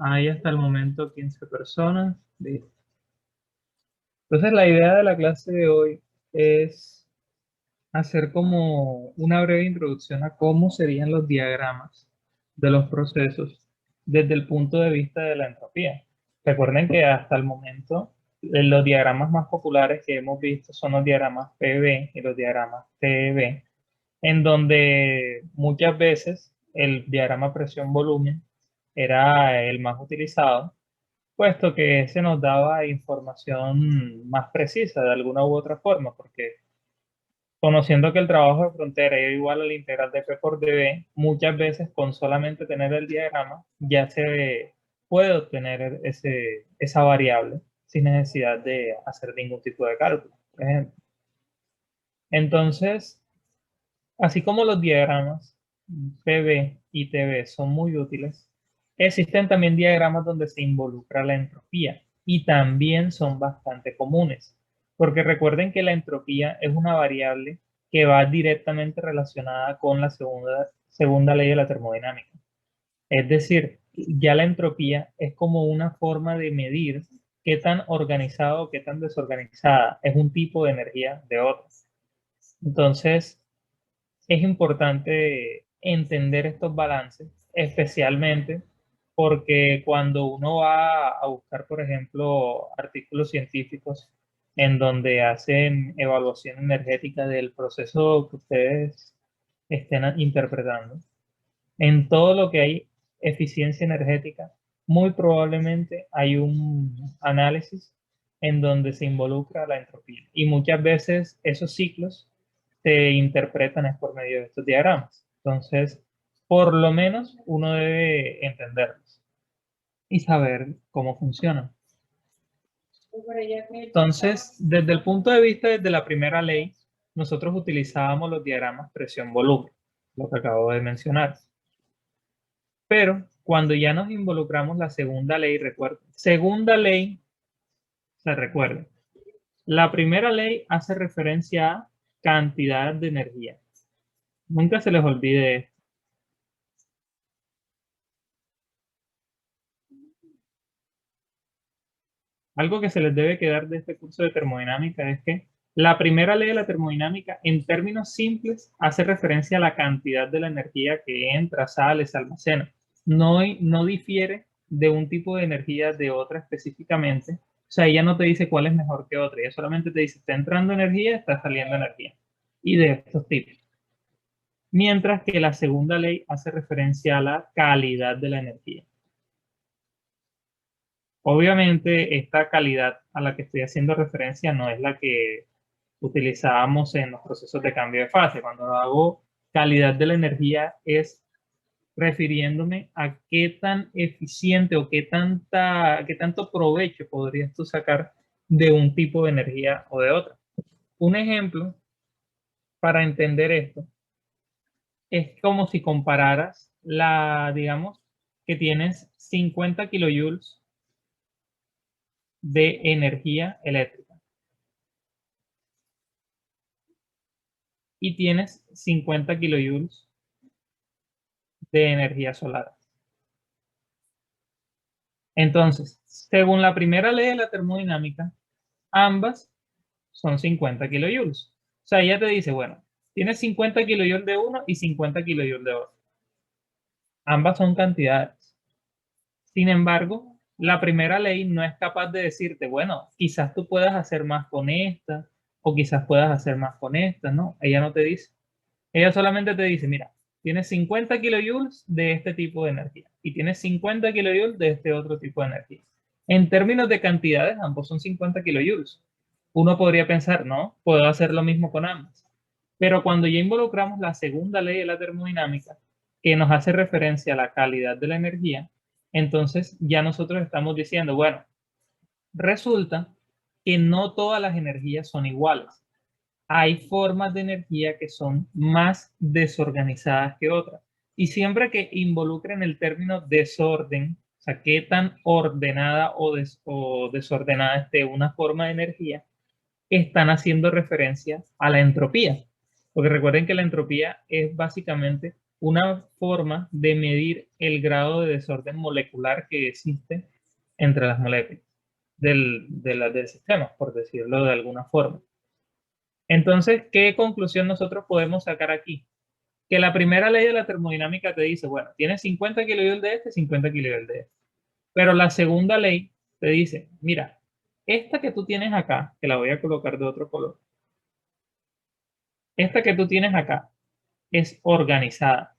Hay hasta el momento 15 personas. Listo. Entonces la idea de la clase de hoy es hacer como una breve introducción a cómo serían los diagramas de los procesos desde el punto de vista de la entropía. Recuerden que hasta el momento los diagramas más populares que hemos visto son los diagramas PV y los diagramas TEV, en donde muchas veces el diagrama presión-volumen era el más utilizado, puesto que se nos daba información más precisa de alguna u otra forma, porque conociendo que el trabajo de frontera es igual a la integral de P por dB, muchas veces con solamente tener el diagrama ya se puede obtener esa variable sin necesidad de hacer ningún tipo de cálculo, por ejemplo. Entonces, así como los diagramas PV y TV son muy útiles, existen también diagramas donde se involucra la entropía y también son bastante comunes, porque recuerden que la entropía es una variable que va directamente relacionada con la segunda ley de la termodinámica. Es decir, ya la entropía es como una forma de medir qué tan organizado o qué tan desorganizada es un tipo de energía de otro. Entonces, es importante entender estos balances, especialmente porque cuando uno va a buscar, por ejemplo, artículos científicos en donde hacen evaluación energética del proceso que ustedes estén interpretando, en todo lo que hay eficiencia energética, muy probablemente hay un análisis en donde se involucra la entropía. Y muchas veces esos ciclos se interpretan es por medio de estos diagramas. Entonces, por lo menos uno debe entenderlos y saber cómo funcionan. Entonces, desde el punto de vista desde la primera ley, nosotros utilizábamos los diagramas presión-volumen, lo que acabo de mencionar. Pero cuando ya nos involucramos la segunda ley, recuerden, segunda ley, se recuerda, la primera ley hace referencia a cantidad de energía. Nunca se les olvide esto. Algo que se les debe quedar de este curso de termodinámica es que la primera ley de la termodinámica, en términos simples, hace referencia a la cantidad de la energía que entra, sale, se almacena. No difiere de un tipo de energía de otra específicamente. O sea, ella no te dice cuál es mejor que otra. Ella solamente te dice, está entrando energía, está saliendo energía. Y de estos tipos. Mientras que la segunda ley hace referencia a la calidad de la energía. Obviamente, esta calidad a la que estoy haciendo referencia no es la que utilizábamos en los procesos de cambio de fase. Cuando hago calidad de la energía es refiriéndome a qué tan eficiente o qué tanto provecho podrías tú sacar de un tipo de energía o de otra. Un ejemplo para entender esto es como si compararas digamos, que tienes 50 kilojoules de energía eléctrica y tienes 50 kilojoules de energía solar. Entonces, según la primera ley de la termodinámica, ambas son 50 kilojoules. O sea, ella te dice, bueno, tienes 50 kilojoules de uno y 50 kilojoules de otro. Ambas son cantidades. Sin embargo, la primera ley no es capaz de decirte, bueno, quizás tú puedas hacer más con esta o quizás puedas hacer más con esta, ¿no? Ella no te dice. Ella solamente te dice, mira, tienes 50 kilojoules de este tipo de energía y tienes 50 kilojoules de este otro tipo de energía. En términos de cantidades, ambos son 50 kilojoules. Uno podría pensar, no, puedo hacer lo mismo con ambas. Pero cuando ya involucramos la segunda ley de la termodinámica, que nos hace referencia a la calidad de la energía, entonces ya nosotros estamos diciendo, bueno, resulta que no todas las energías son iguales. Hay formas de energía que son más desorganizadas que otras. Y siempre que involucren el término desorden, o sea, qué tan ordenada o desordenada esté una forma de energía, están haciendo referencia a la entropía. Porque recuerden que la entropía es básicamente una forma de medir el grado de desorden molecular que existe entre las moléculas del sistema, por decirlo de alguna forma. Entonces, ¿qué conclusión nosotros podemos sacar aquí? Que la primera ley de la termodinámica te dice, bueno, tienes 50 kilojoules de este, 50 kilojoules de este. Pero la segunda ley te dice, mira, esta que tú tienes acá, que la voy a colocar de otro color, esta que tú tienes acá es organizada.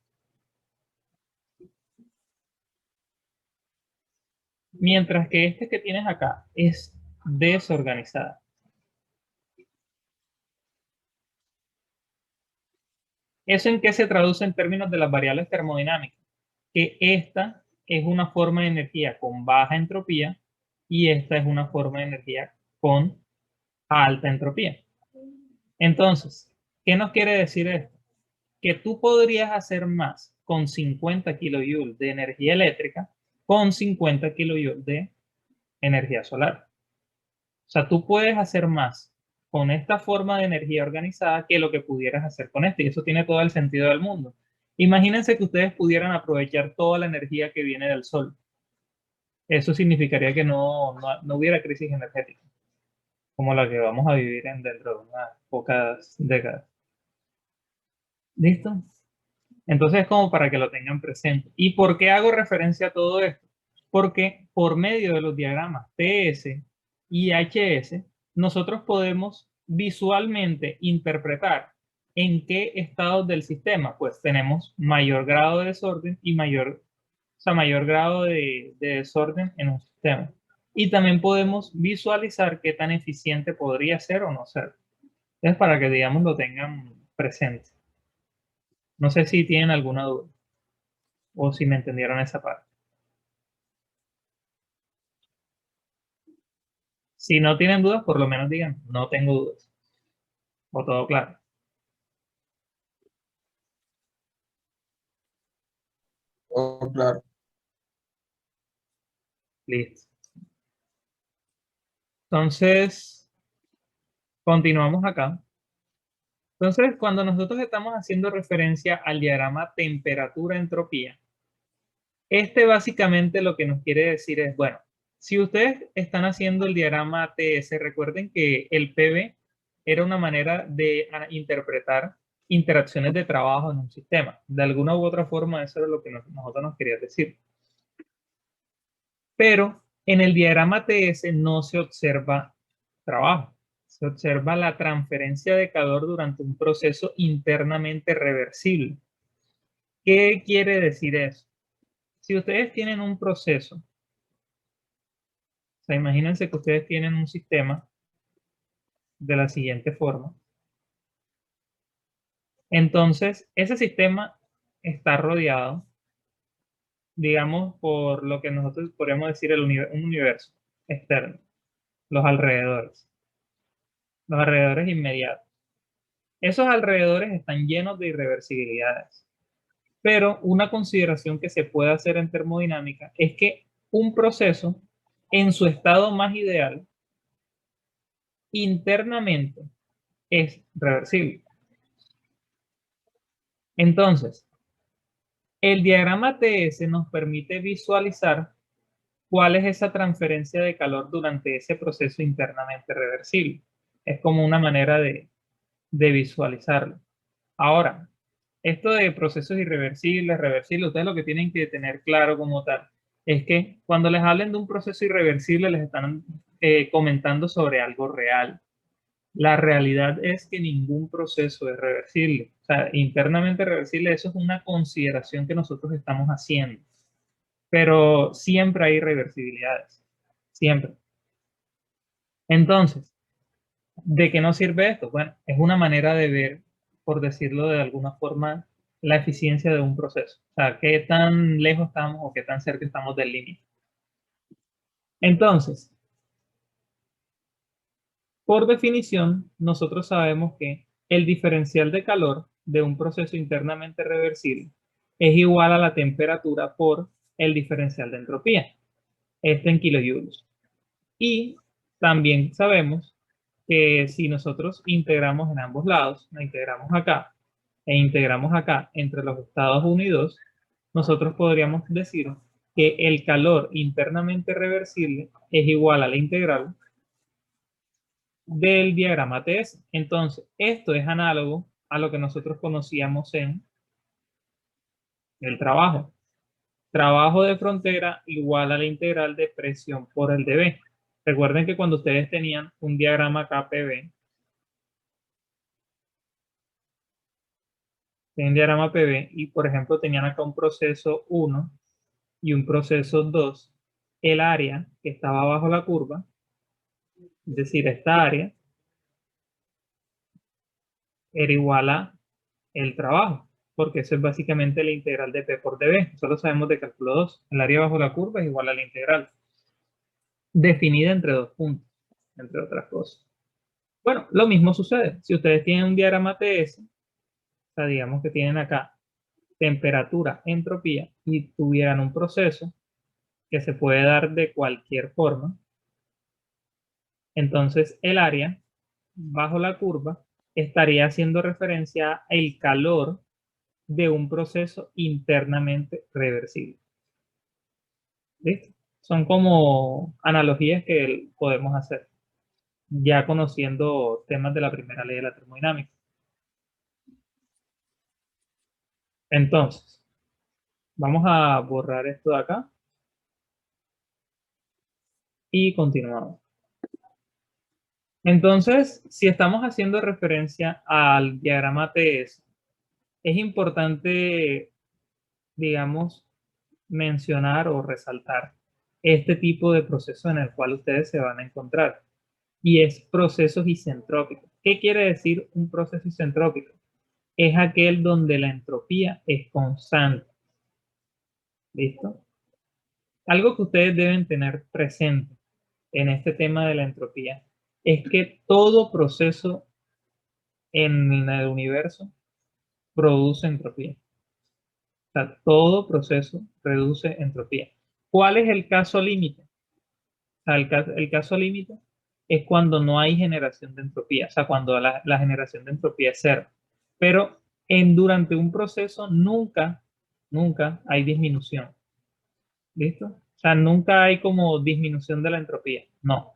Mientras que este que tienes acá es desorganizada. ¿Eso en qué se traduce en términos de las variables termodinámicas? Que esta es una forma de energía con baja entropía y esta es una forma de energía con alta entropía. Entonces, ¿qué nos quiere decir esto? Que tú podrías hacer más con 50 kilojoules de energía eléctrica con 50 kilojoules de energía solar. O sea, tú puedes hacer más con esta forma de energía organizada que lo que pudieras hacer con esta, y eso tiene todo el sentido del mundo. Imagínense que ustedes pudieran aprovechar toda la energía que viene del sol. Eso significaría que no hubiera crisis energética, como la que vamos a vivir dentro de unas pocas décadas. ¿Listo? Entonces, es como para que lo tengan presente. ¿Y por qué hago referencia a todo esto? Porque por medio de los diagramas TS y HS, nosotros podemos visualmente interpretar en qué estados del sistema pues tenemos mayor grado de desorden y mayor grado de desorden en un sistema. Y también podemos visualizar qué tan eficiente podría ser o no ser. Es para que, digamos, lo tengan presente. No sé si tienen alguna duda o si me entendieron esa parte. Si no tienen dudas, por lo menos digan, no tengo dudas. O todo claro. Oh, claro. Listo. Entonces, continuamos acá. Entonces, cuando nosotros estamos haciendo referencia al diagrama temperatura-entropía, este básicamente lo que nos quiere decir es, bueno, si ustedes están haciendo el diagrama TS, recuerden que el PV era una manera de interpretar interacciones de trabajo en un sistema. De alguna u otra forma, eso es lo que nosotros nos quería decir. Pero en el diagrama TS no se observa trabajo. Se observa la transferencia de calor durante un proceso internamente reversible. ¿Qué quiere decir eso? Si ustedes tienen un proceso, o sea, imagínense que ustedes tienen un sistema de la siguiente forma. Entonces, ese sistema está rodeado, digamos, por lo que nosotros podríamos decir un universo externo, los alrededores inmediatos. Esos alrededores están llenos de irreversibilidades. Pero una consideración que se puede hacer en termodinámica es que un proceso, en su estado más ideal, internamente es reversible. Entonces, el diagrama TS nos permite visualizar cuál es esa transferencia de calor durante ese proceso internamente reversible. Es como una manera de visualizarlo. Ahora, esto de procesos irreversibles, reversibles, ustedes lo que tienen que tener claro como tal es que cuando les hablen de un proceso irreversible les están comentando sobre algo real. La realidad es que ningún proceso es reversible. O sea, internamente reversible, eso es una consideración que nosotros estamos haciendo. Pero siempre hay reversibilidades. Siempre. Entonces, ¿de qué nos sirve esto? Bueno, es una manera de ver, por decirlo de alguna forma, la eficiencia de un proceso. O sea, qué tan lejos estamos o qué tan cerca estamos del límite. Entonces, por definición, nosotros sabemos que el diferencial de calor de un proceso internamente reversible es igual a la temperatura por el diferencial de entropía, esto en kilojoules. Y también sabemos que si nosotros integramos en ambos lados, la integramos acá, e integramos acá entre los estados 1 y 2, nosotros podríamos decir que el calor internamente reversible es igual a la integral del diagrama TS. Entonces, esto es análogo a lo que nosotros conocíamos en el trabajo. Trabajo de frontera igual a la integral de presión por el dB. Recuerden que cuando ustedes tenían un diagrama KPV, tenían diagrama PV y, por ejemplo, tenían acá un proceso 1 y un proceso 2, el área que estaba bajo la curva, es decir, esta área, era igual a el trabajo, porque eso es básicamente la integral de P por dB. Nosotros sabemos de cálculo 2. El área bajo la curva es igual a la integral, definida entre dos puntos, entre otras cosas. Bueno, lo mismo sucede. Si ustedes tienen un diagrama TS, o sea, digamos que tienen acá temperatura, entropía, y tuvieran un proceso que se puede dar de cualquier forma, entonces el área bajo la curva estaría haciendo referencia al calor de un proceso internamente reversible. ¿Listo? Son como analogías que podemos hacer, ya conociendo temas de la primera ley de la termodinámica. Entonces, vamos a borrar esto de acá y continuamos. Entonces, si estamos haciendo referencia al diagrama TS, es importante, digamos, mencionar o resaltar este tipo de proceso en el cual ustedes se van a encontrar, y es procesos isentrópicos. ¿Qué quiere decir un proceso isentrópico? Es aquel donde la entropía es constante. ¿Listo? Algo que ustedes deben tener presente en este tema de la entropía es que todo proceso en el universo produce entropía. O sea, todo proceso reduce entropía. ¿Cuál es el caso límite? O sea, el caso límite es cuando no hay generación de entropía, o sea, cuando la generación de entropía es cero. Pero durante un proceso nunca hay disminución. ¿Listo? O sea, nunca hay como disminución de la entropía. No.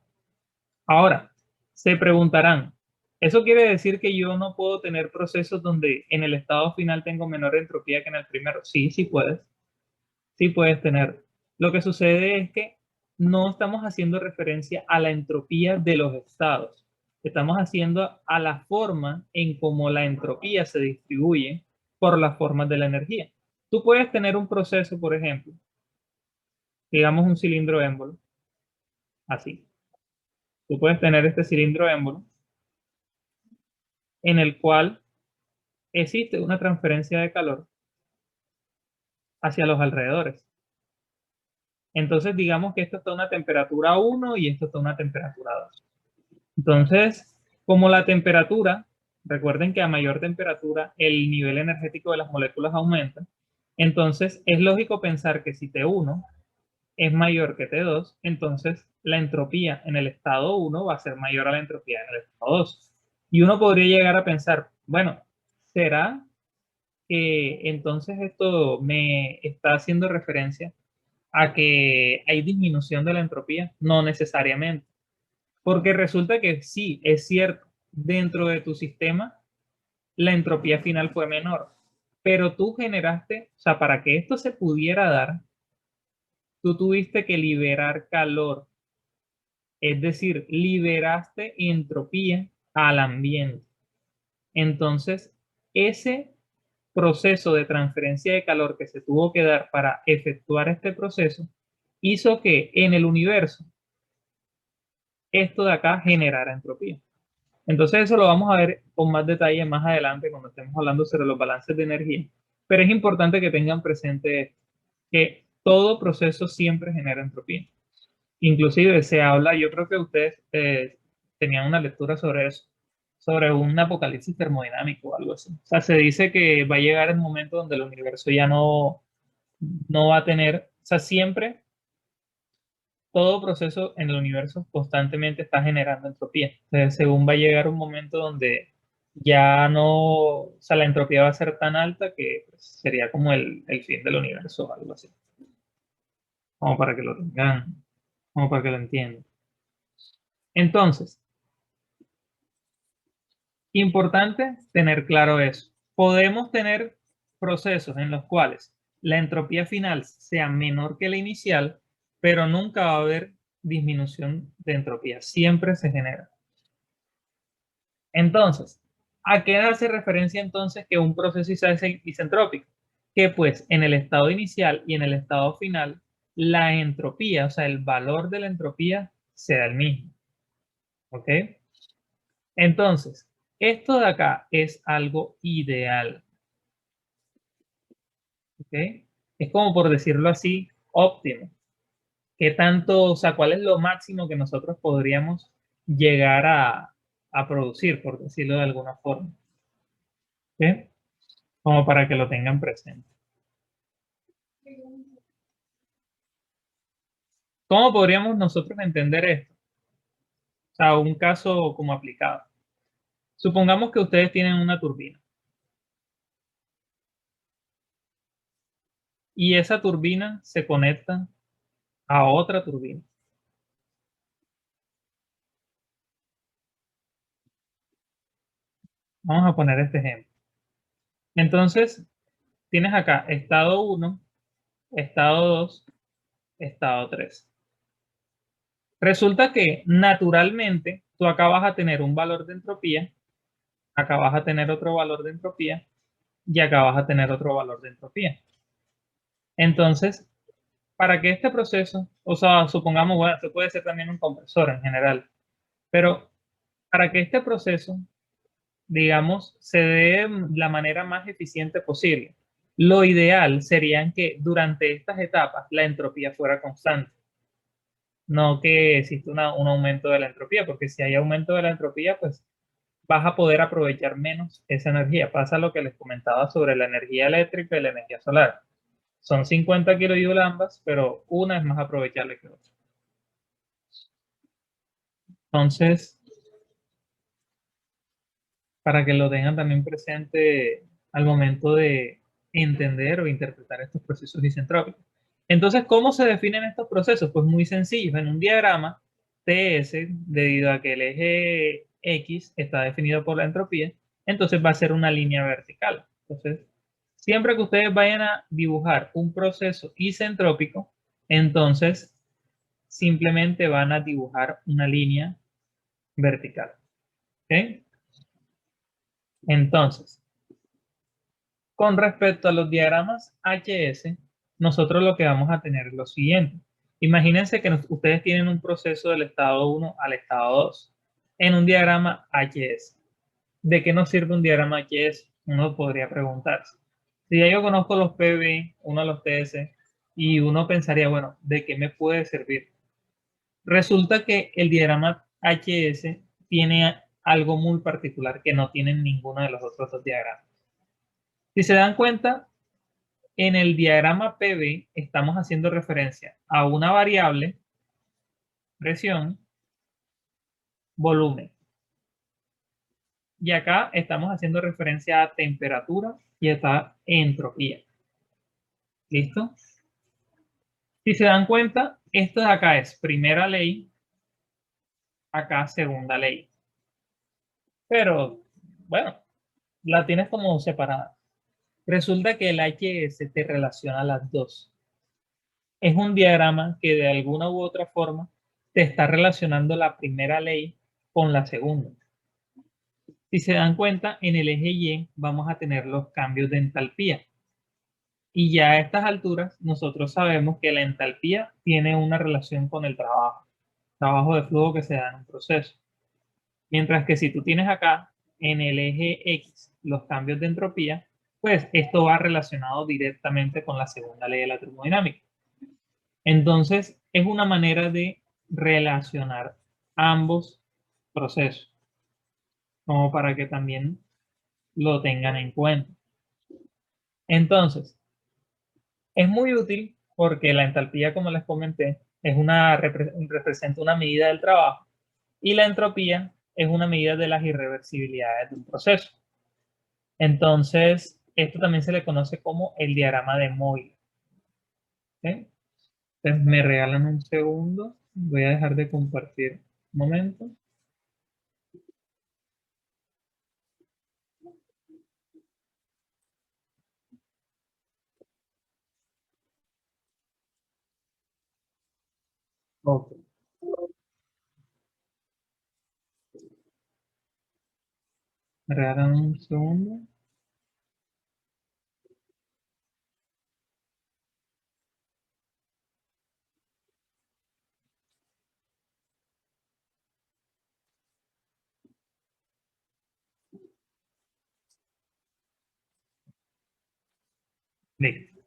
Ahora, se preguntarán, ¿eso quiere decir que yo no puedo tener procesos donde en el estado final tengo menor entropía que en el primero? Sí, sí puedes. Sí puedes tener. Lo que sucede es que no estamos haciendo referencia a la entropía de los estados. Estamos haciendo a la forma en cómo la entropía se distribuye por las formas de la energía. Tú puedes tener un proceso, por ejemplo, digamos un cilindro émbolo, así. Tú puedes tener este cilindro émbolo en el cual existe una transferencia de calor hacia los alrededores. Entonces, digamos que esto está a una temperatura 1 y esto está a una temperatura 2. Entonces, como la temperatura, recuerden que a mayor temperatura el nivel energético de las moléculas aumenta, entonces es lógico pensar que si T1 es mayor que T2, entonces la entropía en el estado 1 va a ser mayor a la entropía en el estado 2. Y uno podría llegar a pensar, bueno, ¿será que entonces esto me está haciendo referencia a que hay disminución de la entropía? No necesariamente, porque resulta que sí, es cierto, dentro de tu sistema la entropía final fue menor, pero tú generaste, o sea, para que esto se pudiera dar, tú tuviste que liberar calor, es decir, liberaste entropía al ambiente. Entonces, ese proceso de transferencia de calor que se tuvo que dar para efectuar este proceso hizo que en el universo esto de acá generara entropía. Entonces eso lo vamos a ver con más detalle más adelante cuando estemos hablando sobre los balances de energía. Pero es importante que tengan presente que todo proceso siempre genera entropía. Inclusive se habla, yo creo que ustedes tenían una lectura sobre eso, sobre un apocalipsis termodinámico o algo así. O sea, se dice que va a llegar el momento donde el universo ya no va a tener, o sea, siempre todo proceso en el universo constantemente está generando entropía. Entonces, según va a llegar un momento donde ya no, o sea, la entropía va a ser tan alta que pues, sería como el fin del universo o algo así. Como para que lo tengan, como para que lo entiendan. Entonces, importante tener claro eso. Podemos tener procesos en los cuales la entropía final sea menor que la inicial, pero nunca va a haber disminución de entropía. Siempre se genera. Entonces, ¿a qué hace referencia entonces que un proceso isentrópico? Que pues en el estado inicial y en el estado final, la entropía, o sea, el valor de la entropía será el mismo. ¿Ok? Entonces, esto de acá es algo ideal. ¿Ok? Es como por decirlo así, óptimo. ¿Qué tanto, o sea, cuál es lo máximo que nosotros podríamos llegar a producir, por decirlo de alguna forma? ¿Ok? Como para que lo tengan presente. ¿Cómo podríamos nosotros entender esto? O sea, un caso como aplicado. Supongamos que ustedes tienen una turbina y esa turbina se conecta a otra turbina. Vamos a poner este ejemplo. Entonces, tienes acá estado 1, estado 2, estado 3. Resulta que naturalmente tú acá vas a tener un valor de entropía, acá vas a tener otro valor de entropía y acá vas a tener otro valor de entropía. Entonces, para que este proceso, o sea, supongamos, bueno, esto puede ser también un compresor en general, pero para que este proceso, digamos, se dé la manera más eficiente posible, lo ideal sería que durante estas etapas la entropía fuera constante, no que exista un aumento de la entropía, porque si hay aumento de la entropía, pues vas a poder aprovechar menos esa energía. Pasa lo que les comentaba sobre la energía eléctrica y la energía solar. Son 50 kilojoule ambas, pero una es más aprovechable que otra. Entonces, para que lo tengan también presente al momento de entender o interpretar estos procesos isentrópicos. Entonces, ¿cómo se definen estos procesos? Pues muy sencillo. En un diagrama TS, debido a que el eje X está definido por la entropía, entonces va a ser una línea vertical. Entonces, siempre que ustedes vayan a dibujar un proceso isentrópico, entonces simplemente van a dibujar una línea vertical. ¿Ok? Entonces, con respecto a los diagramas HS, nosotros lo que vamos a tener es lo siguiente. Imagínense que ustedes tienen un proceso del estado 1 al estado 2 en un diagrama HS. ¿De qué nos sirve un diagrama HS? Uno podría preguntarse. Si ya yo conozco los PV, uno los TS, y uno pensaría, bueno, ¿de qué me puede servir? Resulta que el diagrama HS tiene algo muy particular que no tienen ninguno de los otros dos diagramas. Si se dan cuenta, en el diagrama PV estamos haciendo referencia a una variable, presión, volumen. Y acá estamos haciendo referencia a temperatura y a entropía. ¿Listo? Si se dan cuenta, esto de acá es primera ley, acá segunda ley. Pero, bueno, la tienes como separada. Resulta que el HS te relaciona las dos. Es un diagrama que de alguna u otra forma te está relacionando la primera ley con la segunda. Si se dan cuenta, en el eje Y vamos a tener los cambios de entalpía. Y ya a estas alturas, nosotros sabemos que la entalpía tiene una relación con el trabajo de flujo que se da en un proceso. Mientras que si tú tienes acá, en el eje X, los cambios de entropía, pues esto va relacionado directamente con la segunda ley de la termodinámica. Entonces, es una manera de relacionar ambos procesos, como para que también lo tengan en cuenta. Entonces, es muy útil porque la entalpía, como les comenté, representa una medida del trabajo y la entropía es una medida de las irreversibilidades de un proceso. Entonces, esto también se le conoce como el diagrama de Moyle. ¿Ok? Entonces, me regalan un segundo. Voy a dejar de compartir un momento. Ok. Me regalan un segundo. Listo.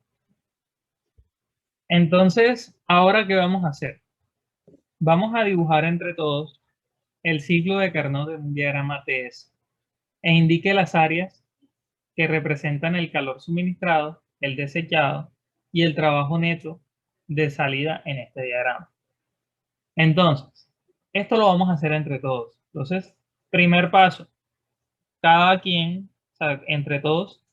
Entonces, ¿ahora qué vamos a hacer? Vamos a dibujar entre todos el ciclo de Carnot en un diagrama TS e indique las áreas que representan el calor suministrado, el desechado y el trabajo neto de salida en este diagrama. Entonces, esto lo vamos a hacer entre todos. Entonces, primer paso, cada quien, o sea, entre todos,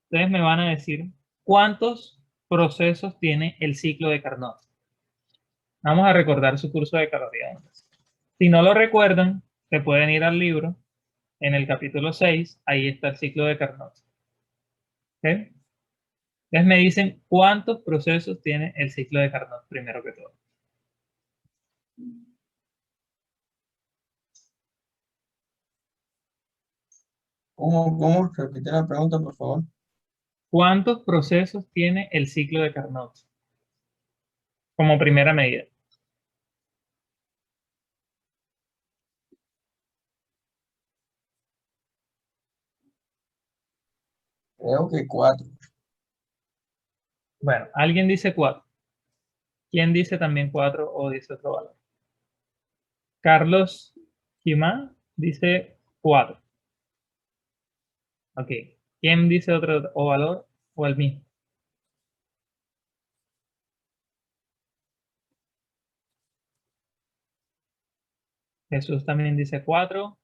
ustedes me van a decir cuántos procesos tiene el ciclo de Carnot. Vamos a recordar su curso de calorías. Si no lo recuerdan, se pueden ir al libro. En el capítulo 6, ahí está el ciclo de Carnot. ¿Ok? Entonces me dicen cuántos procesos tiene el ciclo de Carnot, primero que todo. ¿Cómo? Repite la pregunta, por favor. ¿Cuántos procesos tiene el ciclo de Carnot? Como primera medida. Creo que 4. Bueno, alguien dice 4. ¿Quién dice también 4 o dice otro valor? Carlos Quimá dice 4. Ok. ¿Quién dice otro o valor o el mismo? Jesús también dice 4.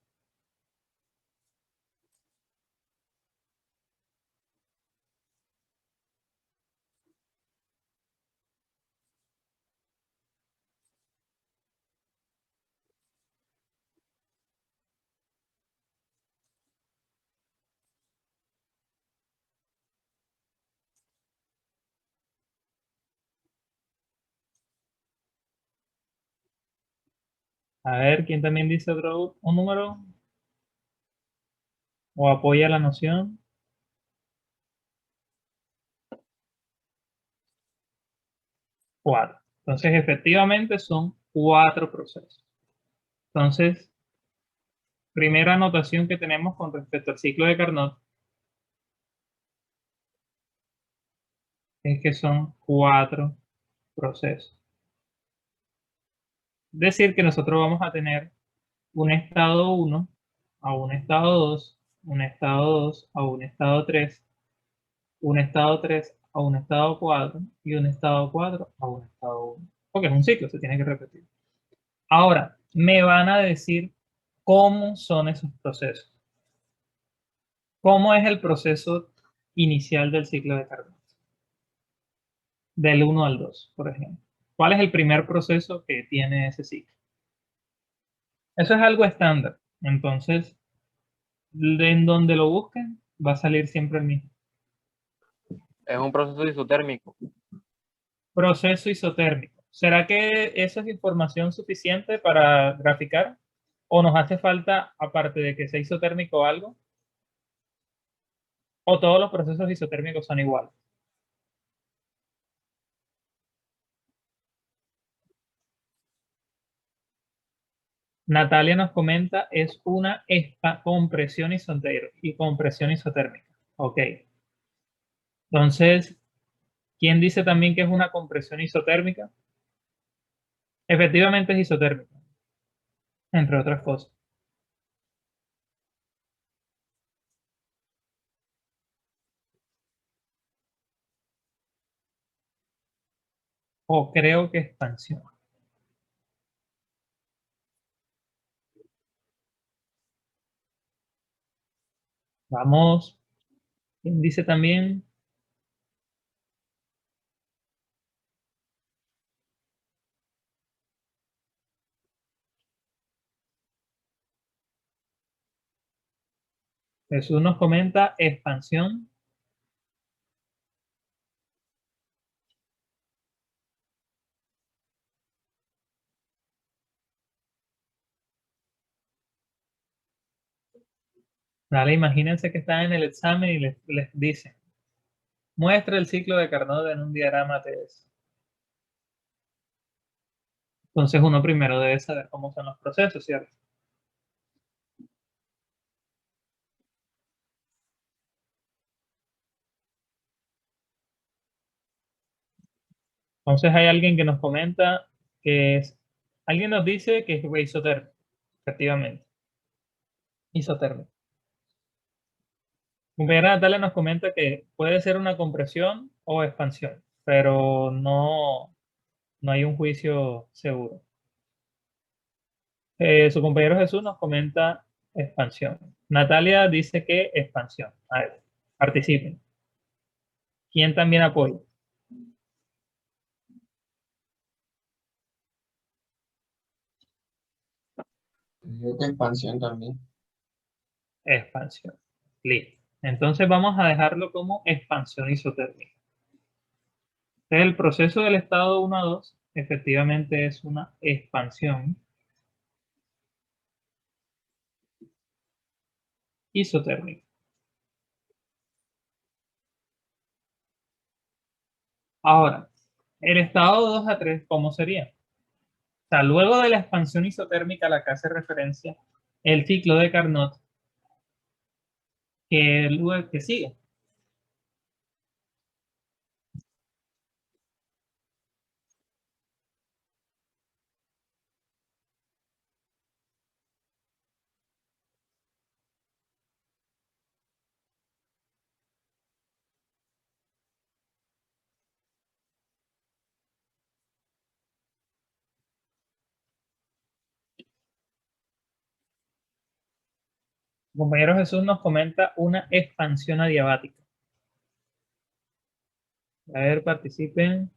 A ver, ¿quién también dice otro un número? ¿O apoya la noción? 4. Entonces, efectivamente son 4 procesos. Entonces, primera anotación que tenemos con respecto al ciclo de Carnot es que son 4 procesos. Es decir, que nosotros vamos a tener un estado 1 a un estado 2, un estado 2 a un estado 3, un estado 3 a un estado 4 y un estado 4 a un estado 1. Porque es un ciclo, se tiene que repetir. Ahora, me van a decir cómo son esos procesos. ¿Cómo es el proceso inicial del ciclo de Carnot? Del 1 al 2, por ejemplo. ¿Cuál es el primer proceso que tiene ese ciclo? Eso es algo estándar. Entonces, en donde lo busquen, va a salir siempre el mismo. Es un proceso isotérmico. Proceso isotérmico. ¿Será que eso es información suficiente para graficar? ¿O nos hace falta, aparte de que sea isotérmico algo? ¿O todos los procesos isotérmicos son iguales? Natalia nos comenta, es una compresión isotérmica. Ok. Entonces, ¿quién dice también que es una compresión isotérmica? Efectivamente es isotérmica, entre otras cosas. O creo que expansión. Vamos. ¿Quién dice también? Jesús nos comenta expansión. Dale, imagínense que están en el examen y les dicen, muestra el ciclo de Carnot en un diagrama TS. Entonces uno primero debe saber cómo son los procesos, ¿cierto? Entonces hay alguien que nos comenta que es, alguien nos dice que es isotérmico, efectivamente, isotérmico. Compañera Natalia nos comenta que puede ser una compresión o expansión, pero no hay un juicio seguro. Su compañero Jesús nos comenta expansión. Natalia dice que expansión. A ver, participen. ¿Quién también apoya? Digo que expansión también. Expansión. Listo. Entonces vamos a dejarlo como expansión isotérmica. Entonces, el proceso del estado 1 a 2 efectivamente es una expansión isotérmica. Ahora, el estado 2 a 3, ¿cómo sería? O sea, luego de la expansión isotérmica a la que hace referencia el ciclo de Carnot, que luego que sigue. El compañero Jesús nos comenta una expansión adiabática. A ver, participen.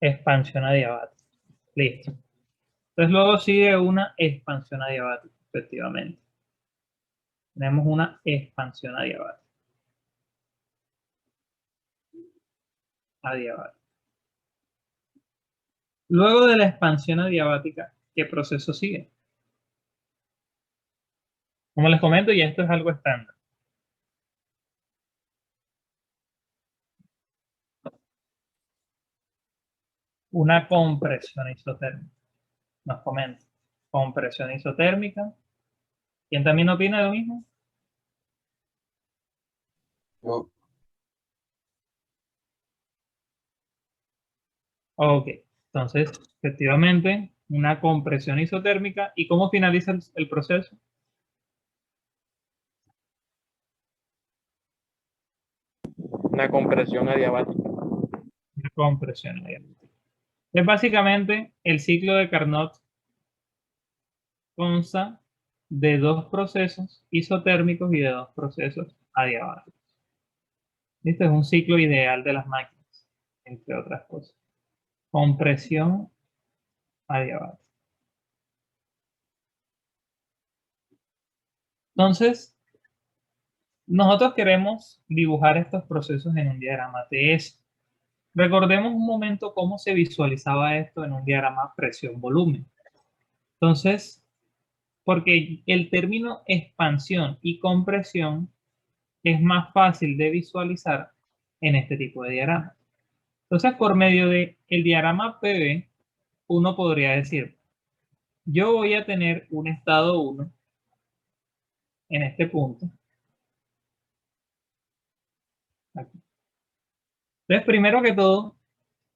Expansión adiabática. Listo. Entonces luego sigue una expansión adiabática, efectivamente. Tenemos una expansión adiabática. Adiabática. Luego de la expansión adiabática, ¿qué proceso sigue? Como les comento, ya esto es algo estándar. Una compresión isotérmica. Nos comenta. Compresión isotérmica. ¿Quién también opina lo mismo? Yo, Ok. Entonces, efectivamente, una compresión isotérmica. ¿Y cómo finaliza el proceso? Una compresión adiabática. Una compresión adiabática. Es básicamente el ciclo de Carnot consta de dos procesos isotérmicos y de dos procesos adiabáticos. Este es un ciclo ideal de las máquinas, entre otras cosas. Compresión adiabática. Entonces, nosotros queremos dibujar estos procesos en un diagrama TS. Recordemos un momento cómo se visualizaba esto en un diagrama presión-volumen. Entonces, porque el término expansión y compresión es más fácil de visualizar en este tipo de diagrama. Entonces, por medio del diagrama PV, uno podría decir, yo voy a tener un estado 1 en este punto. Aquí. Entonces, primero que todo,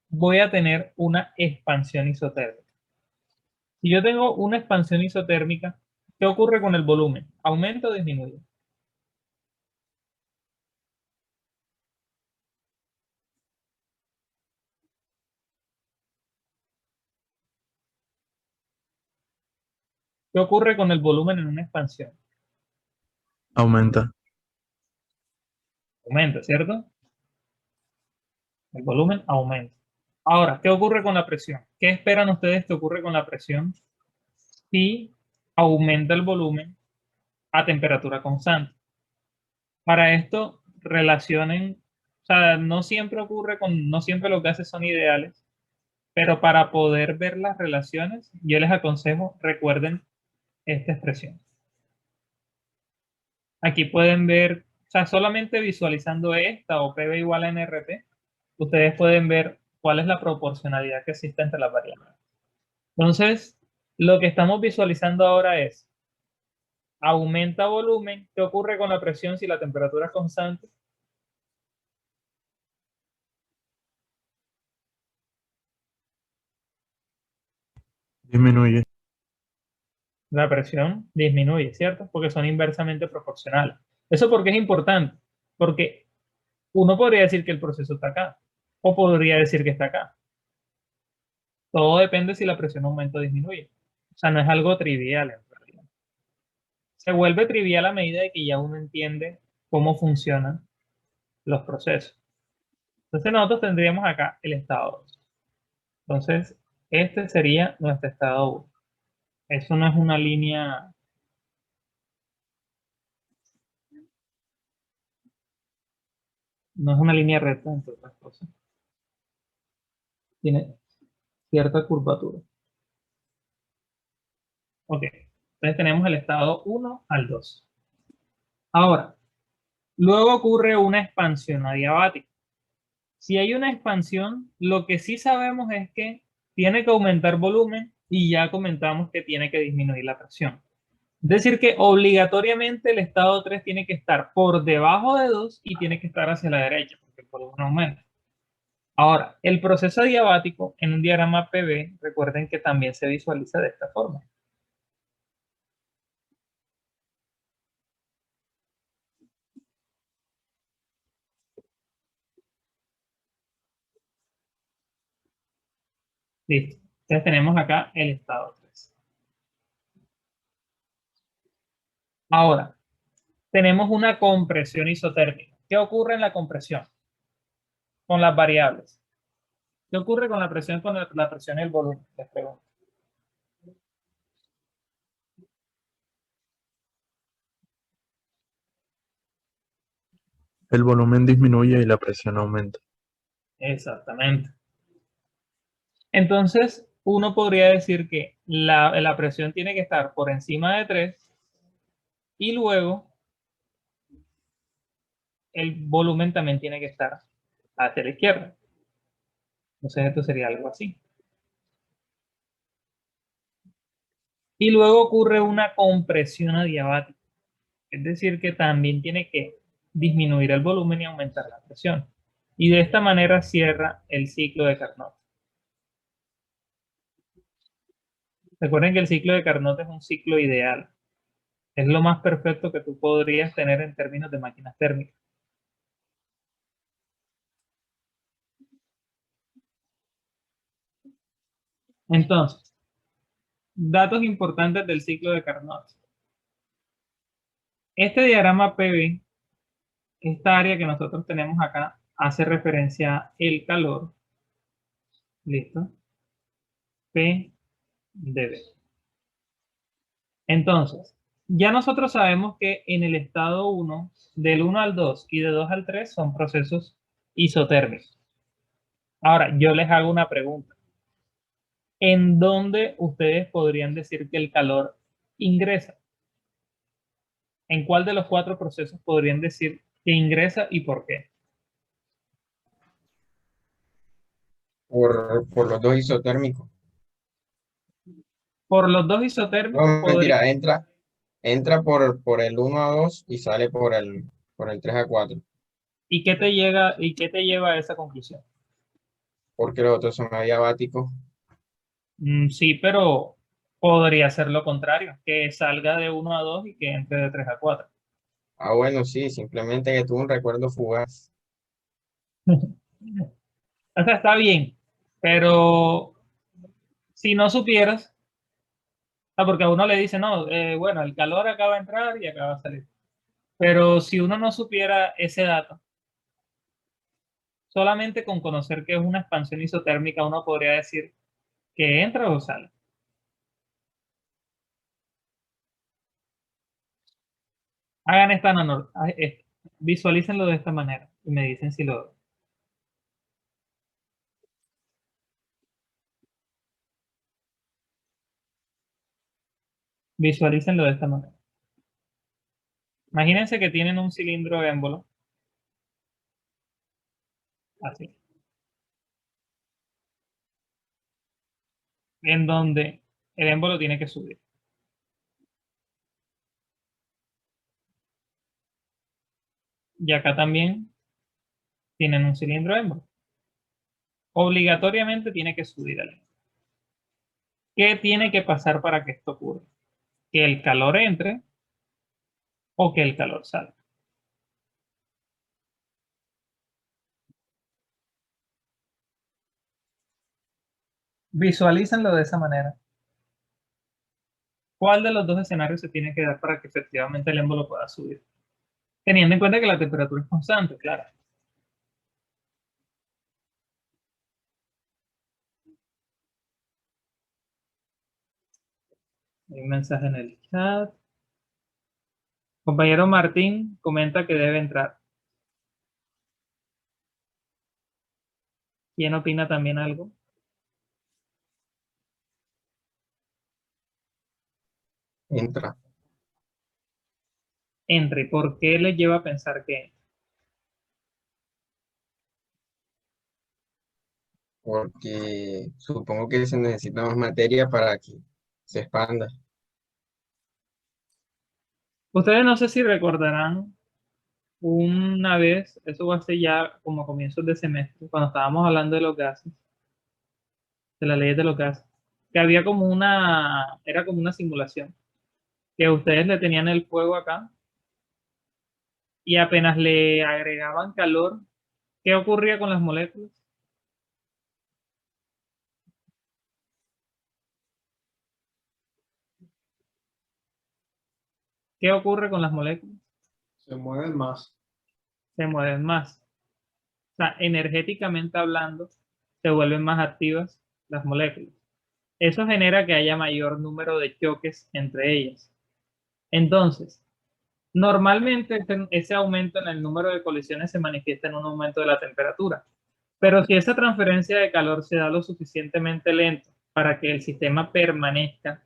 voy a tener una expansión isotérmica. Si yo tengo una expansión isotérmica, ¿qué ocurre con el volumen? ¿Aumenta o disminuye? ¿Qué ocurre con el volumen en una expansión? Aumenta. Aumenta, ¿cierto? El volumen aumenta. Ahora, ¿qué ocurre con la presión? ¿Qué esperan ustedes que ocurre con la presión si aumenta el volumen a temperatura constante? Para esto, relacionen, o sea, no siempre ocurre no siempre los gases son ideales, pero para poder ver las relaciones, yo les aconsejo, recuerden esta expresión. Aquí pueden ver, o sea, solamente visualizando esta o PV igual a NRT, ustedes pueden ver cuál es la proporcionalidad que existe entre las variables. Entonces, lo que estamos visualizando ahora es, aumenta volumen, ¿qué ocurre con la presión si la temperatura es constante? Disminuye. La presión disminuye, ¿cierto? Porque son inversamente proporcionales. ¿Eso por qué es importante? Porque uno podría decir que el proceso está acá, o podría decir que está acá. Todo depende si la presión aumenta o disminuye. O sea, no es algo trivial en realidad. Se vuelve trivial a medida de que ya uno entiende cómo funcionan los procesos. Entonces nosotros tendríamos acá el estado 2. Entonces, este sería nuestro estado 1. Eso no es una línea, no es una línea recta, entre otras cosas. Tiene cierta curvatura. Ok, entonces tenemos el estado 1 al 2. Ahora, luego ocurre una expansión adiabática. Si hay una expansión, lo que sí sabemos es que tiene que aumentar volumen y ya comentamos que tiene que disminuir la presión. Es decir, que obligatoriamente el estado 3 tiene que estar por debajo de 2 y tiene que estar hacia la derecha, porque el volumen aumenta. Ahora, el proceso adiabático en un diagrama PV, recuerden que también se visualiza de esta forma. Listo. Entonces tenemos acá el estado 3. Ahora, tenemos una compresión isotérmica. ¿Qué ocurre en la compresión? Con las variables. ¿Qué ocurre con la presión, la presión y el volumen? Les pregunto. El volumen disminuye y la presión aumenta. Exactamente. Entonces, uno podría decir que la presión tiene que estar por encima de 3 y luego el volumen también tiene que estar hacia la izquierda. Entonces, esto sería algo así. Y luego ocurre una compresión adiabática. Es decir, que también tiene que disminuir el volumen y aumentar la presión. Y de esta manera cierra el ciclo de Carnot. Recuerden que el ciclo de Carnot es un ciclo ideal. Es lo más perfecto que tú podrías tener en términos de máquinas térmicas. Entonces, datos importantes del ciclo de Carnot. Este diagrama PV, esta área que nosotros tenemos acá, hace referencia a el calor. ¿Listo? P de B. Entonces, ya nosotros sabemos que en el estado 1, del 1 al 2 y de 2 al 3 son procesos isotérmicos. Ahora, yo les hago una pregunta. ¿En dónde ustedes podrían decir que el calor ingresa? ¿En cuál de los 4 procesos podrían decir que ingresa y por qué? Por los dos isotérmicos. Por los dos isotérmicos No, mentira, entra por el 1 a 2 y sale por el 3 a 4. ¿Y qué te lleva a esa conclusión? porque los otros son adiabáticos. Sí, pero podría ser lo contrario, que salga de 1 a 2 y que entre de 3 a 4. Ah, bueno, sí, simplemente que tuve un recuerdo fugaz. O sea, está bien, pero si no supieras, porque a uno le dice, no, bueno, el calor acaba de entrar y acaba de salir. Pero si uno no supiera ese dato, solamente con conocer que es una expansión isotérmica, uno podría decir que entra o sale. Hagan visualícenlo de esta manera y me dicen si lo... Visualícenlo de esta manera. Imagínense que tienen un cilindro émbolo, así, en donde el émbolo tiene que subir. Y acá también tienen un cilindro émbolo. Obligatoriamente tiene que subir el émbolo. ¿Qué tiene que pasar para que esto ocurra? Que el calor entre o que el calor salga. Visualícenlo de esa manera. ¿Cuál de los dos escenarios se tiene que dar para que efectivamente el émbolo pueda subir? Teniendo en cuenta que la temperatura es constante, claro. Hay un mensaje en el chat. Compañero Martín comenta que debe entrar. ¿Quién opina también algo? Entra, Entre. ¿Por qué le lleva a pensar que porque supongo que se necesita más materia para que se expanda. ustedes no sé si recordarán una vez, eso va a ser ya como a comienzos de semestre, cuando estábamos hablando de los gases, de las leyes de los gases, que había como era como una simulación, que ustedes le tenían el fuego acá y apenas le agregaban calor, ¿qué ocurría con las moléculas? ¿Qué ocurre con las moléculas? Se mueven más. Se mueven más. O sea, energéticamente hablando, se vuelven más activas las moléculas. Eso genera que haya mayor número de choques entre ellas. Entonces, normalmente ese aumento en el número de colisiones se manifiesta en un aumento de la temperatura. Pero si esa transferencia de calor se da lo suficientemente lento para que el sistema permanezca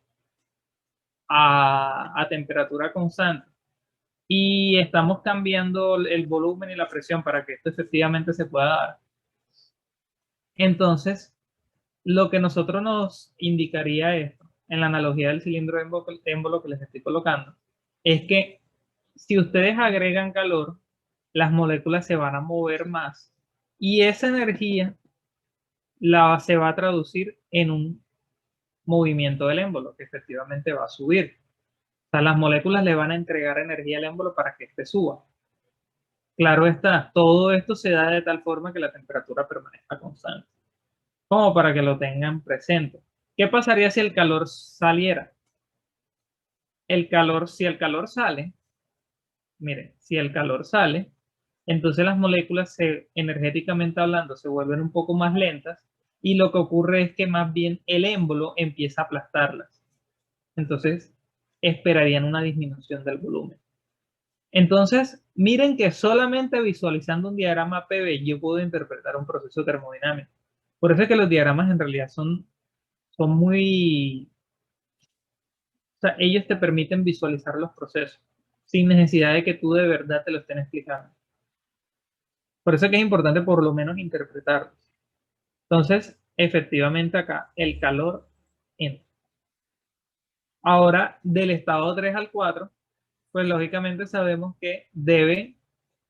a temperatura constante y estamos cambiando el volumen y la presión para que esto efectivamente se pueda dar, entonces lo que nosotros nos indicaría esto, en la analogía del cilindro émbolo que les estoy colocando, es que si ustedes agregan calor, las moléculas se van a mover más y esa energía se va a traducir en un movimiento del émbolo que efectivamente va a subir. O sea, las moléculas le van a entregar energía al émbolo para que éste suba. Claro está, todo esto se da de tal forma que la temperatura permanezca constante, como para que lo tengan presente. ¿Qué pasaría si el calor saliera? Si el calor sale, miren, si el calor sale, entonces las moléculas energéticamente hablando se vuelven un poco más lentas y lo que ocurre es que más bien el émbolo empieza a aplastarlas. Entonces esperarían una disminución del volumen. Entonces, miren que solamente visualizando un diagrama PV yo puedo interpretar un proceso termodinámico. Por eso es que los diagramas en realidad son muy... O sea, ellos te permiten visualizar los procesos sin necesidad de que tú de verdad te lo estén explicando. Por eso es que es importante por lo menos interpretarlos. Entonces, efectivamente acá el calor entra. Ahora, del estado 3 al 4, pues lógicamente sabemos que debe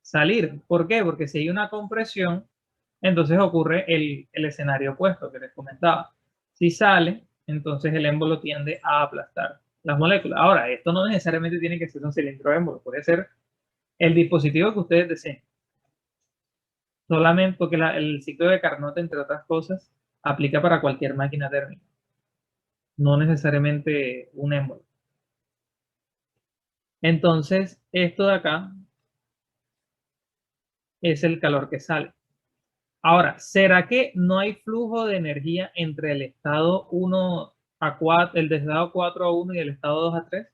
salir. ¿Por qué? Porque si hay una compresión, entonces ocurre el escenario opuesto que les comentaba. Si sale, entonces el émbolo tiende a aplastar las moléculas. Ahora, esto no necesariamente tiene que ser un cilindro émbolo, puede ser el dispositivo que ustedes deseen. Solamente porque el ciclo de Carnot, entre otras cosas, aplica para cualquier máquina térmica, no necesariamente un émbolo. Entonces, esto de acá es el calor que sale. Ahora, ¿será que no hay flujo de energía entre el estado 1 a 4, el de estado 4 a 1 y el estado 2 a 3?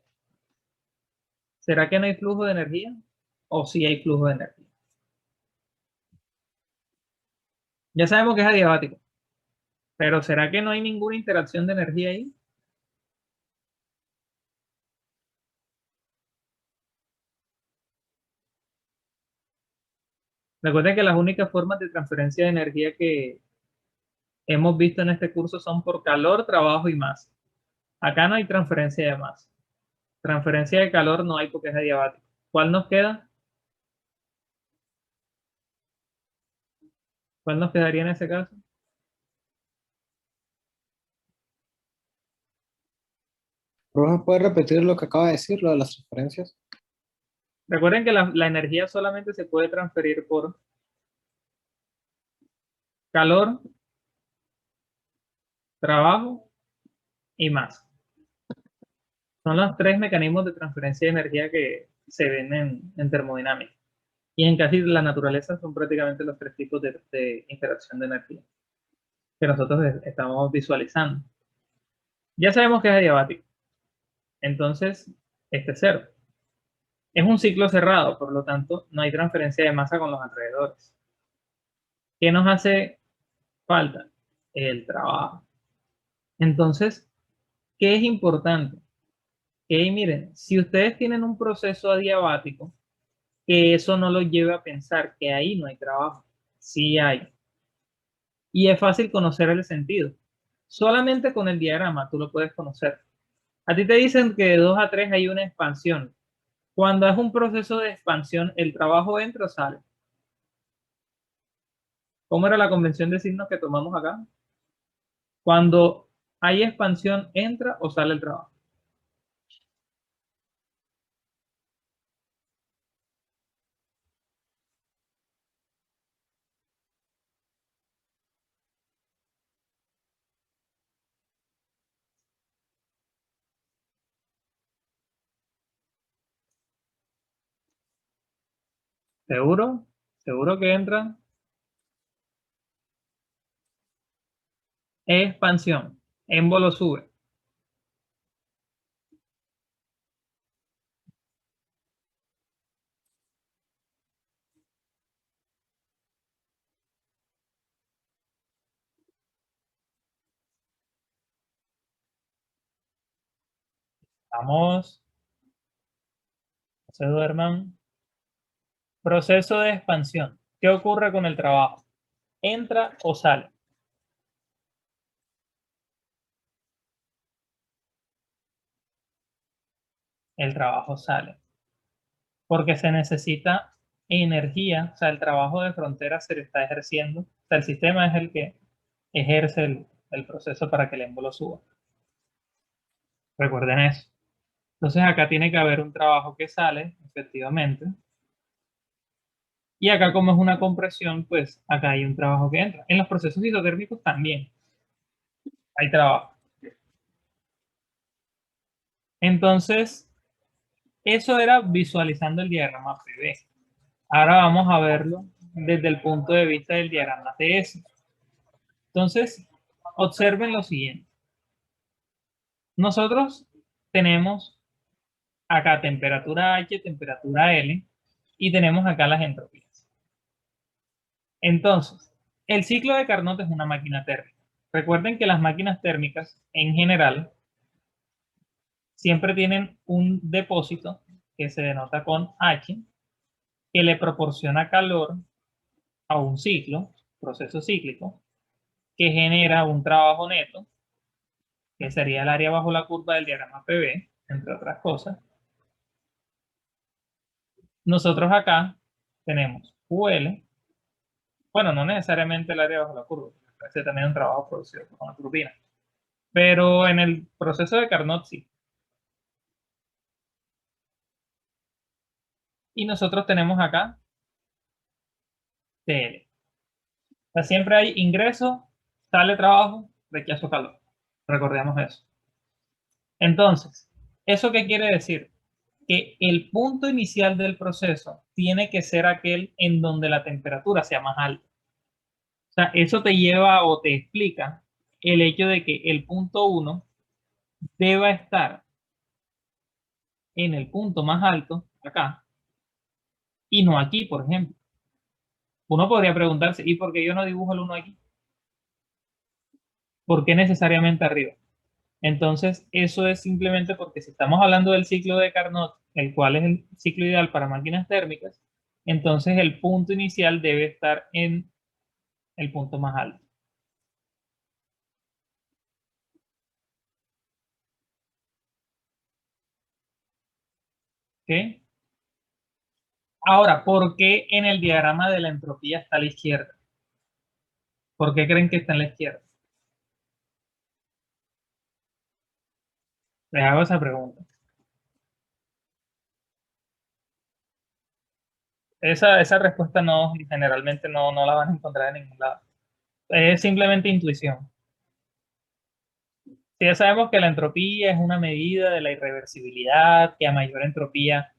¿Será que no hay flujo de energía? ¿O sí hay flujo de energía? Ya sabemos que es adiabático, pero ¿será que no hay ninguna interacción de energía ahí? Recuerden que las únicas formas de transferencia de energía que hemos visto en este curso son por calor, trabajo y masa. Acá no hay transferencia de masa. Transferencia de calor no hay porque es adiabático. ¿Cuál nos queda? ¿Cuál nos quedaría en ese caso? ¿Profe, puede repetir lo que acaba de decir, lo de las transferencias? Recuerden que la energía solamente se puede transferir por calor, trabajo y masa. Son los tres mecanismos de transferencia de energía que se ven en termodinámica. Y en casi la naturaleza son prácticamente los tres tipos de interacción de energía que nosotros estamos visualizando. Ya sabemos que es adiabático. Entonces, este es cero. Es un ciclo cerrado, por lo tanto, no hay transferencia de masa con los alrededores. ¿Qué nos hace falta? El trabajo. Entonces, ¿qué es importante? Que miren, si ustedes tienen un proceso adiabático, que eso no lo lleve a pensar que ahí no hay trabajo. Sí hay. Y es fácil conocer el sentido. Solamente con el diagrama tú lo puedes conocer. A ti te dicen que de 2 a 3 hay una expansión. Cuando es un proceso de expansión, ¿el trabajo entra o sale? ¿Cómo era la convención de signos que tomamos acá? Cuando hay expansión, ¿entra o sale el trabajo? ¿Seguro? ¿Seguro que entra? Expansión. Émbolo sube. Vamos. No se duerman. Proceso de expansión. ¿Qué ocurre con el trabajo? ¿Entra o sale? El trabajo sale. Porque se necesita energía, o sea, el trabajo de frontera se le está ejerciendo, o sea, el sistema es el que ejerce el proceso para que el émbolo suba. Recuerden eso. Entonces acá tiene que haber un trabajo que sale, efectivamente. Y acá como es una compresión, pues acá hay un trabajo que entra. En los procesos isotérmicos también hay trabajo. Entonces, eso era visualizando el diagrama PV. Ahora vamos a verlo desde el punto de vista del diagrama TS. Entonces, observen lo siguiente. Nosotros tenemos acá temperatura H, temperatura L, y tenemos acá las entropías. Entonces, el ciclo de Carnot es una máquina térmica. Recuerden que las máquinas térmicas, en general, siempre tienen un depósito que se denota con H, que le proporciona calor a un ciclo, proceso cíclico, que genera un trabajo neto, que sería el área bajo la curva del diagrama PV, entre otras cosas. Nosotros acá tenemos UL, Bueno, no necesariamente el área bajo la curva, puede ser también un trabajo producido por una turbina. Pero en el proceso de Carnot sí. Y nosotros tenemos acá TL. O sea, siempre hay ingreso, sale trabajo, rechazo calor. Recordemos eso. Entonces, ¿eso qué quiere decir? Que el punto inicial del proceso tiene que ser aquel en donde la temperatura sea más alta. O sea, eso te lleva o te explica el hecho de que el punto 1 deba estar en el punto más alto, acá, y no aquí, por ejemplo. Uno podría preguntarse, ¿y por qué yo no dibujo el 1 aquí? ¿Por qué necesariamente arriba? Entonces, eso es simplemente porque si estamos hablando del ciclo de Carnot, el cual es el ciclo ideal para máquinas térmicas, entonces el punto inicial debe estar en el punto más alto. ¿Ok? Ahora, ¿por qué en el diagrama de la entropía está a la izquierda? ¿Por qué creen que está en la izquierda? Les hago esa pregunta. Esa respuesta no, generalmente no la van a encontrar en ningún lado. Es simplemente intuición. Si ya sabemos que la entropía es una medida de la irreversibilidad, que a mayor entropía,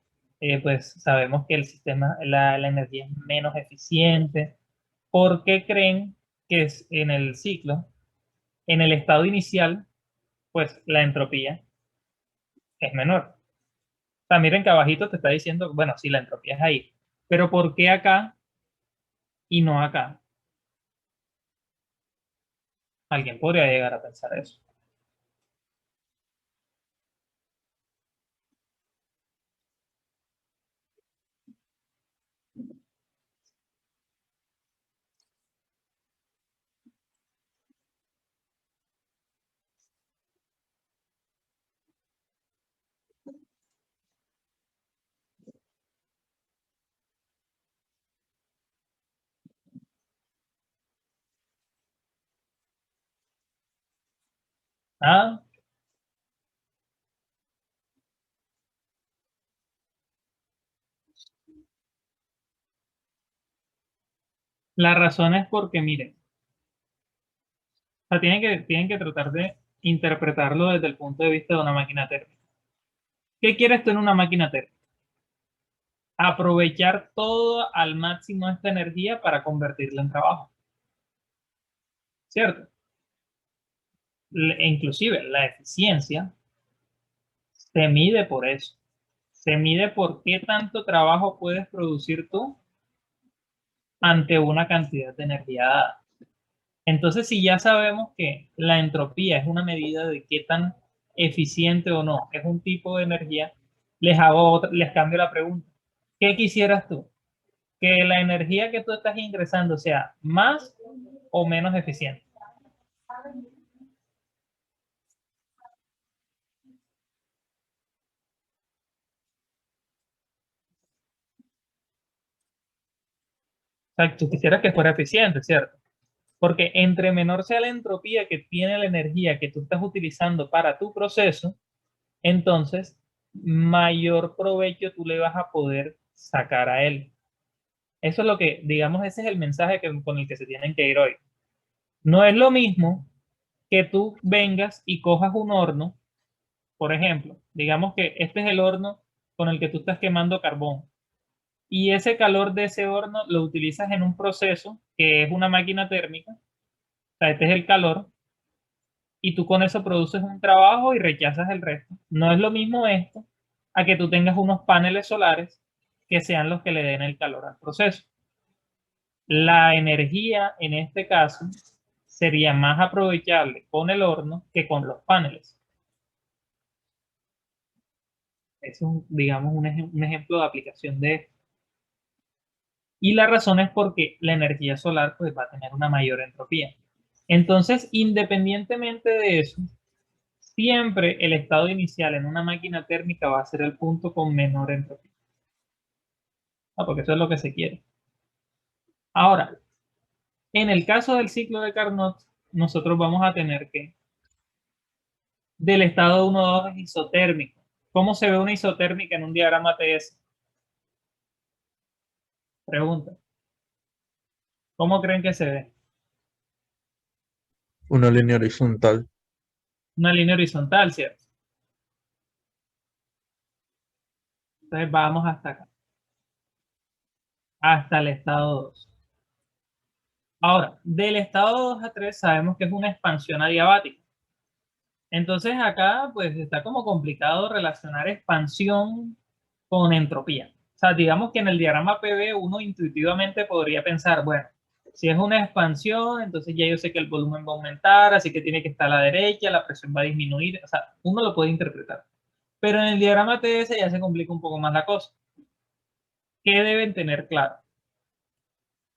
pues sabemos que el sistema, la energía es menos eficiente. ¿Por qué creen que es en el ciclo, en el estado inicial, pues la entropía es menor? O sea, miren que abajito te está diciendo, bueno, sí, la entropía es ahí, pero ¿por qué acá y no acá? Alguien podría llegar a pensar eso. Ah, la razón es porque, miren, o sea, tienen que tratar de interpretarlo desde el punto de vista de una máquina térmica. ¿Qué quieres tú en una máquina térmica? Aprovechar todo al máximo esta energía para convertirla en trabajo, ¿cierto? Inclusive la eficiencia se mide por eso. Se mide por qué tanto trabajo puedes producir tú ante una cantidad de energía dada. Entonces, si ya sabemos que la entropía es una medida de qué tan eficiente o no es un tipo de energía, les cambio la pregunta. ¿Qué quisieras tú? ¿Que la energía que tú estás ingresando sea más o menos eficiente? O sea, tú quisieras que fuera eficiente, ¿cierto? Porque entre menor sea la entropía que tiene la energía que tú estás utilizando para tu proceso, entonces mayor provecho tú le vas a poder sacar a él. Eso es lo que, digamos, ese es el mensaje con el que se tienen que ir hoy. No es lo mismo que tú vengas y cojas un horno, por ejemplo, digamos que este es el horno con el que tú estás quemando carbón y ese calor de ese horno lo utilizas en un proceso que es una máquina térmica, o sea, este es el calor, y tú con eso produces un trabajo y rechazas el resto. No es lo mismo esto a que tú tengas unos paneles solares que sean los que le den el calor al proceso. La energía en este caso sería más aprovechable con el horno que con los paneles. Eso es, digamos, un ejemplo de aplicación de esto. Y la razón es porque la energía solar pues, va a tener una mayor entropía. Entonces, independientemente de eso, siempre el estado inicial en una máquina térmica va a ser el punto con menor entropía. Porque eso es lo que se quiere. Ahora, En el caso del ciclo de Carnot, nosotros vamos a tener que del estado 1 a 2 es isotérmico. ¿Cómo se ve una isotérmica en un diagrama TS? Pregunta. ¿Cómo creen que se ve? Una línea horizontal. Una línea horizontal, ¿cierto? Entonces vamos hasta acá. Hasta el estado 2. Ahora, del estado 2 a 3 sabemos que es una expansión adiabática. Entonces acá pues está como complicado relacionar expansión con entropía. O sea, digamos que en el diagrama PV uno intuitivamente podría pensar, bueno, si es una expansión, entonces ya yo sé que el volumen va a aumentar, así que tiene que estar a la derecha, la presión va a disminuir, o sea, uno lo puede interpretar. Pero en el diagrama TS ya se complica un poco más la cosa. ¿Qué deben tener claro?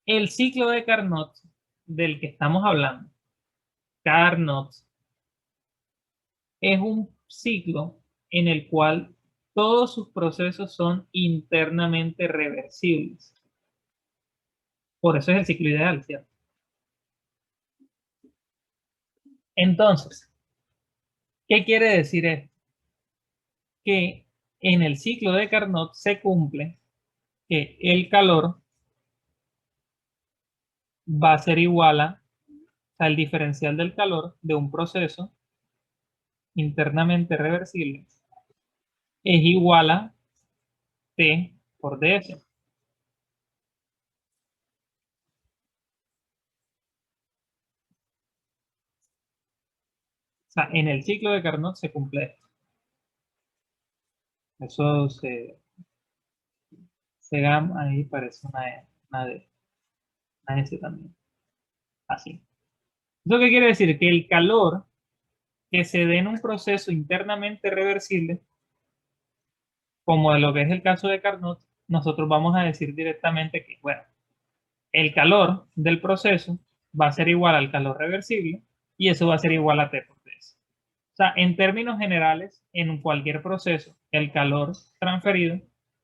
El ciclo de Carnot del que estamos hablando, Carnot, es un ciclo en el cual todos sus procesos son internamente reversibles. Por eso es el ciclo ideal, ¿cierto? Entonces, ¿qué quiere decir esto? Que en el ciclo de Carnot se cumple que el calor va a ser igual al diferencial del calor de un proceso internamente reversible es igual a T por dS. O sea, en el ciclo de Carnot se cumple esto. Eso se gama ahí parece una D, una S también. Así. ¿Eso qué quiere decir? Que el calor que se dé en un proceso internamente reversible, como de lo que es el caso de Carnot, nosotros vamos a decir directamente que, bueno, el calor del proceso va a ser igual al calor reversible y eso va a ser igual a T por Ts. O sea, en términos generales, en cualquier proceso, el calor transferido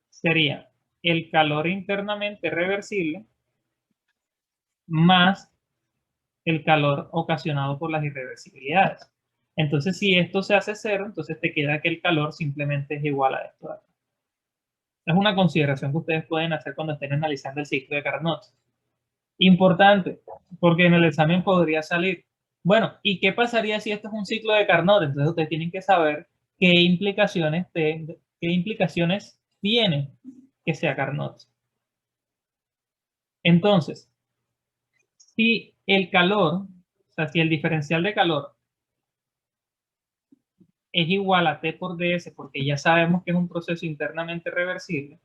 sería el calor internamente reversible más el calor ocasionado por las irreversibilidades. Entonces, si esto se hace cero, entonces te queda que el calor simplemente es igual a esto de acá. Es una consideración que ustedes pueden hacer cuando estén analizando el ciclo de Carnot. Importante, porque en el examen podría salir, bueno, ¿y qué pasaría si esto es un ciclo de Carnot? Entonces ustedes tienen que saber qué implicaciones tiene que sea Carnot. Entonces, si el calor, o sea, si el diferencial de calor es igual a T por ds, porque ya sabemos que es un proceso internamente reversible,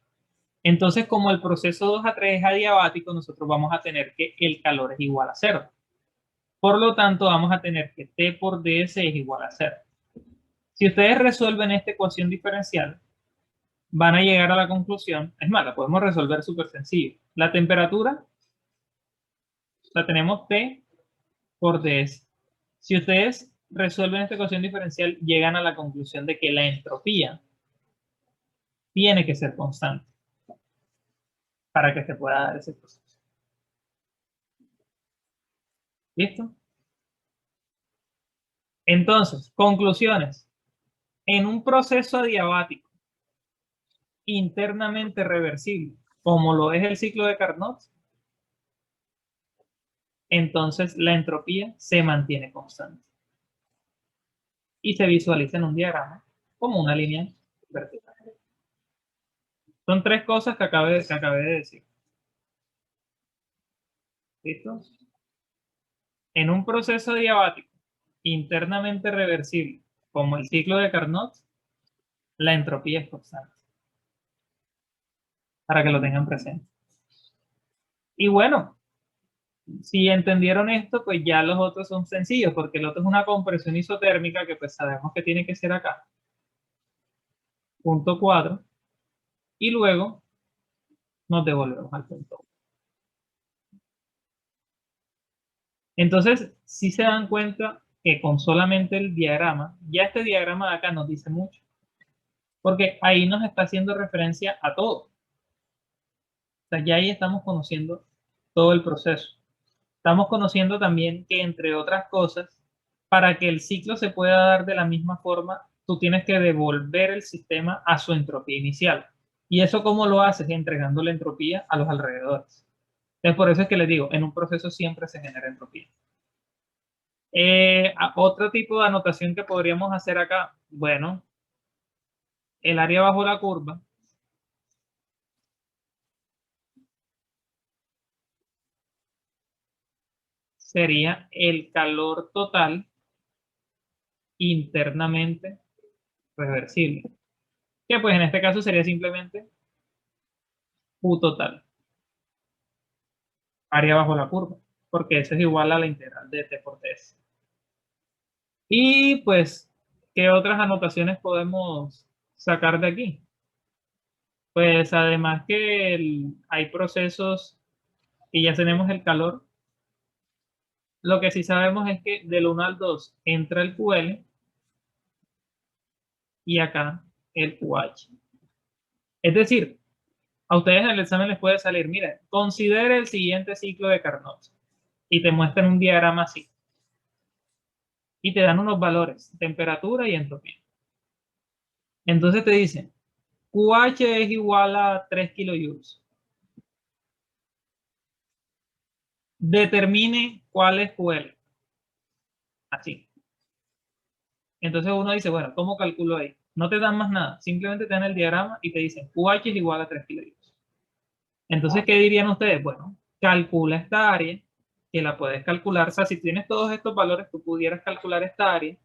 entonces como el proceso 2 a 3 es adiabático, nosotros vamos a tener que el calor es igual a 0. Por lo tanto, vamos a tener que T por ds es igual a 0. Si ustedes resuelven esta ecuación diferencial, van a llegar a la conclusión, es más, la podemos resolver súper sencillo. La temperatura la tenemos T por ds. Si ustedes resuelven esta ecuación diferencial, llegan a la conclusión de que la entropía tiene que ser constante para que se pueda dar ese proceso. ¿Listo? Entonces, conclusiones. En un proceso adiabático internamente reversible, como lo es el ciclo de Carnot, entonces la entropía se mantiene constante y se visualiza en un diagrama como una línea vertical. Son tres cosas que acabé de decir. ¿Listo? En un proceso diabático internamente reversible, como el ciclo de Carnot, la entropía es constante. Para que lo tengan presente. Y bueno, si entendieron esto, pues ya los otros son sencillos, porque el otro es una compresión isotérmica que pues sabemos que tiene que ser acá. Punto 4. Y luego nos devolvemos al punto 1. Entonces, si se dan cuenta que con solamente el diagrama, ya este diagrama de acá nos dice mucho, porque ahí nos está haciendo referencia a todo. O sea, ya ahí estamos conociendo todo el proceso. Estamos conociendo también que, entre otras cosas, para que el ciclo se pueda dar de la misma forma, tú tienes que devolver el sistema a su entropía inicial. ¿Y eso cómo lo haces? Entregando la entropía a los alrededores. Entonces, por eso es que les digo, en un proceso siempre se genera entropía. Otro tipo de anotación que podríamos hacer acá, bueno, el área bajo la curva sería el calor total internamente reversible, que pues en este caso sería simplemente Q total, área bajo la curva, porque eso es igual a la integral de T por Ts. Y pues, ¿qué otras anotaciones podemos sacar de aquí? Pues además que hay procesos y ya tenemos el calor, lo que sí sabemos es que del 1 al 2 entra el QL y acá el QH. Es decir, a ustedes en el examen les puede salir, miren, considere el siguiente ciclo de Carnot y te muestran un diagrama así y te dan unos valores, temperatura y entropía. Entonces te dicen, QH es igual a 3 kilojoules. Determine cuál es QL. Así. Entonces uno dice, bueno, ¿cómo calculo ahí? No te dan más nada, simplemente te dan el diagrama y te dicen QH es igual a 3 kilojoules. Entonces, ¿qué dirían ustedes? Bueno, calcula esta área, que la puedes calcular. O sea, si tienes todos estos valores, tú pudieras calcular esta área,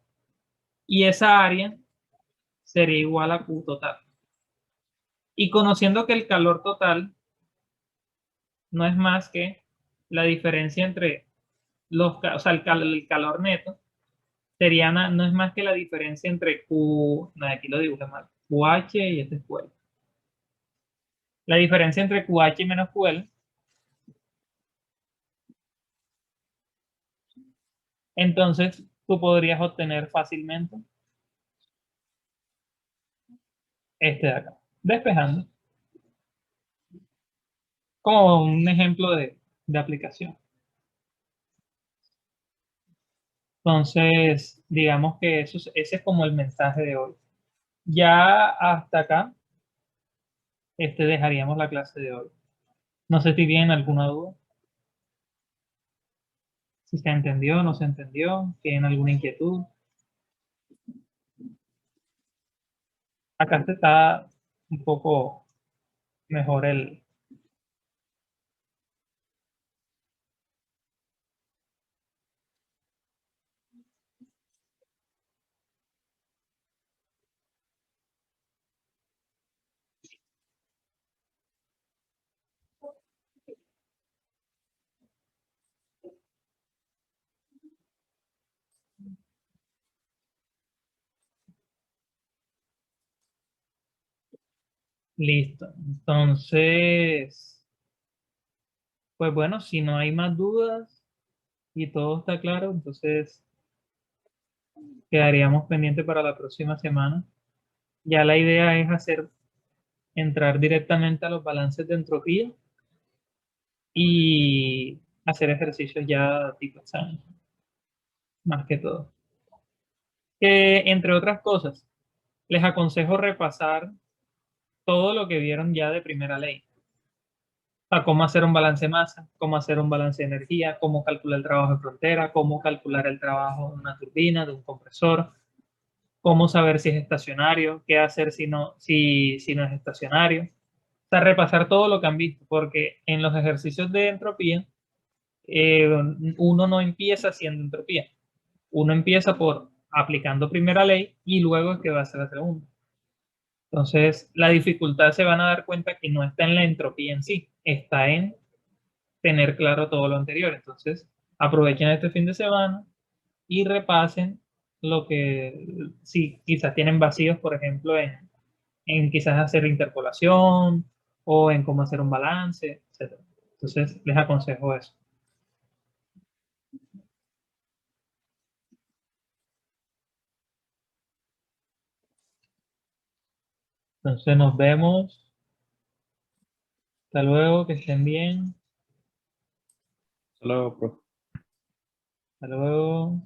y esa área sería igual a Q total. Y conociendo que el calor total no es más que la diferencia entre o sea, el calor neto sería no es más que la diferencia entre Q, no, aquí lo dibujé mal, QH y este es QL. La diferencia entre QH y menos QL. Entonces, tú podrías obtener fácilmente este de acá, despejando, como un ejemplo de aplicación. Entonces, digamos que ese es como el mensaje de hoy. Ya hasta acá, dejaríamos la clase de hoy. No sé si tienen alguna duda, si se entendió, no se entendió, tienen alguna inquietud. Acá se está un poco mejor listo. Entonces, pues bueno, si no hay más dudas y todo está claro, entonces quedaríamos pendientes para la próxima semana. Ya la idea es entrar directamente a los balances de entropía y hacer ejercicios ya tipo examen, más que todo. Entre otras cosas, les aconsejo repasar todo lo que vieron ya de primera ley. O sea, cómo hacer un balance de masa, cómo hacer un balance de energía, cómo calcular el trabajo de frontera, cómo calcular el trabajo de una turbina, de un compresor, cómo saber si es estacionario, qué hacer si no es estacionario. O sea, repasar todo lo que han visto, porque en los ejercicios de entropía, eh, uno no empieza haciendo entropía. Uno empieza por aplicando primera ley y luego es que va a hacer la segunda. Entonces, la dificultad se van a dar cuenta que no está en la entropía en sí, está en tener claro todo lo anterior. Entonces, aprovechen este fin de semana y repasen lo que, si quizás tienen vacíos, por ejemplo, en quizás hacer interpolación o en cómo hacer un balance, etc. Entonces, les aconsejo eso. Entonces, nos vemos. Hasta luego, que estén bien. Hasta luego, profe. Hasta luego.